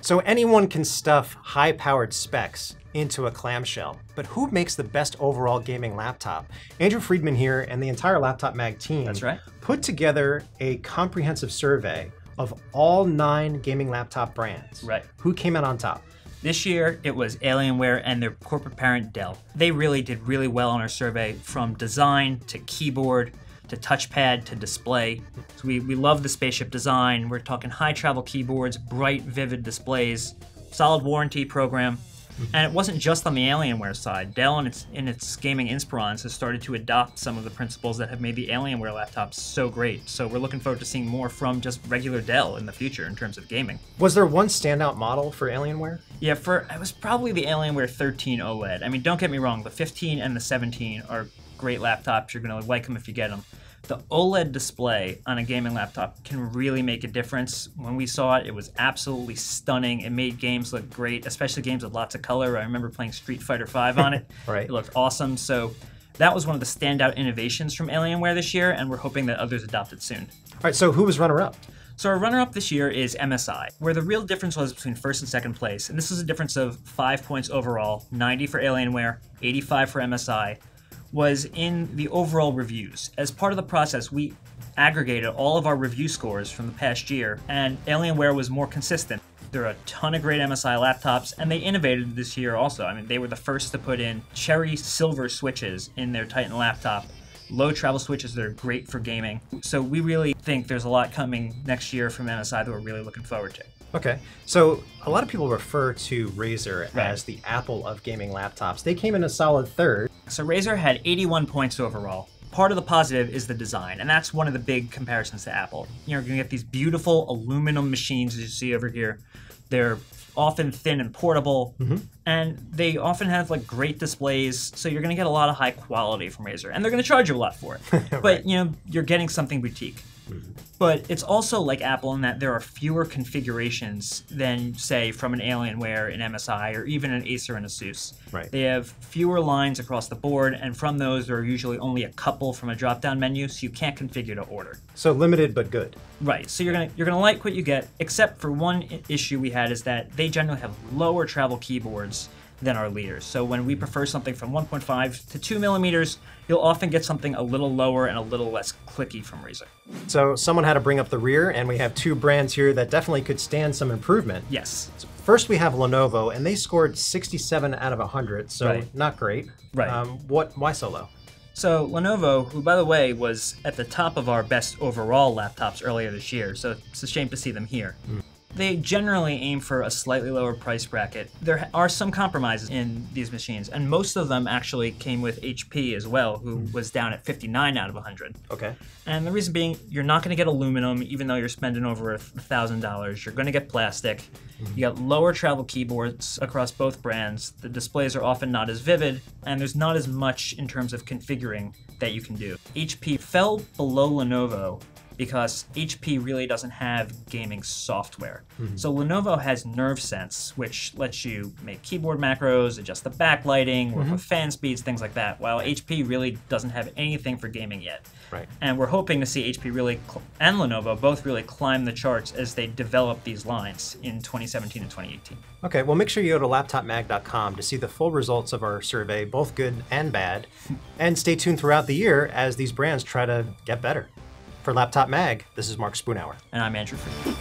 So anyone can stuff high-powered specs into a clamshell, but who makes the best overall gaming laptop? Andrew Friedman here and the entire Laptop Mag team That's right. put together a comprehensive survey of all 9 gaming laptop brands. Right. Who came out on top? This year, it was Alienware and their corporate parent, Dell. They really did really well on our survey, from design to keyboard to touchpad to display. So we love the spaceship design. We're talking high travel keyboards, bright, vivid displays, solid warranty program. And it wasn't just on the Alienware side. Dell in its gaming Inspirons has started to adopt some of the principles that have made the Alienware laptops so great. So we're looking forward to seeing more from just regular Dell in the future in terms of gaming. Was there one standout model for Alienware? Yeah, it was probably the Alienware 13 OLED. I mean, don't get me wrong, the 15 and the 17 are great laptops. You're going to like them if you get them. The OLED display on a gaming laptop can really make a difference. When we saw it, it was absolutely stunning. It made games look great, especially games with lots of color. I remember playing Street Fighter V on it. Right. It looked awesome. So that was one of the standout innovations from Alienware this year, and we're hoping that others adopt it soon. All right, so who was runner-up? So our runner-up this year is MSI, where the real difference was between first and second place. And this is a difference of 5 points overall, 90 for Alienware, 85 for MSI. Was in the overall reviews. As part of the process, we aggregated all of our review scores from the past year, and Alienware was more consistent. There are a ton of great MSI laptops, and they innovated this year also. I mean, they were the first to put in cherry silver switches in their Titan laptop, low travel switches that are great for gaming. So we really think there's a lot coming next year from MSI that we're really looking forward to. Okay, so a lot of people refer to Razer Right. as the Apple of gaming laptops. They came in a solid third. So Razer had 81 points overall. Part of the positive is the design, and that's one of the big comparisons to Apple. You're going to get these beautiful aluminum machines, as you see over here. They're often thin and portable, and they often have like great displays, so you're going to get a lot of high quality from Razer, and they're going to charge you a lot for it. Right. But you know, you're getting something boutique. But it's also like Apple in that there are fewer configurations than, say, from an Alienware, an MSI, or even an Acer and Asus. Right. They have fewer lines across the board, and from those there are usually only a couple from a drop-down menu, so you can't configure to order. So limited but good. Right, so you're gonna like what you get, except for one issue we had is that they generally have lower travel keyboards than our leaders. So when we prefer something from 1.5 to 2 millimeters, you'll often get something a little lower and a little less clicky from Razer. So someone had to bring up the rear, and we have 2 brands here that definitely could stand some improvement. Yes. So first we have Lenovo, and they scored 67 out of 100, so Right. not great. Right. Why so low? So Lenovo, who by the way was at the top of our best overall laptops earlier this year, so it's a shame to see them here. They generally aim for a slightly lower price bracket. There are some compromises in these machines, and most of them actually came with HP as well, who was down at 59 out of 100. Okay. And the reason being, you're not going to get aluminum, even though you're spending over $1,000. You're going to get plastic. You got lower travel keyboards across both brands. The displays are often not as vivid, and there's not as much in terms of configuring that you can do. HP fell below Lenovo because HP really doesn't have gaming software. So Lenovo has NerveSense, which lets you make keyboard macros, adjust the backlighting, work with fan speeds, things like that, while HP really doesn't have anything for gaming yet. Right. And we're hoping to see HP really, and Lenovo, both really climb the charts as they develop these lines in 2017 and 2018. Okay, well, make sure you go to laptopmag.com to see the full results of our survey, both good and bad. And stay tuned throughout the year as these brands try to get better. For Laptop Mag, this is Mark Spoonhour. And I'm Andrew Friedman.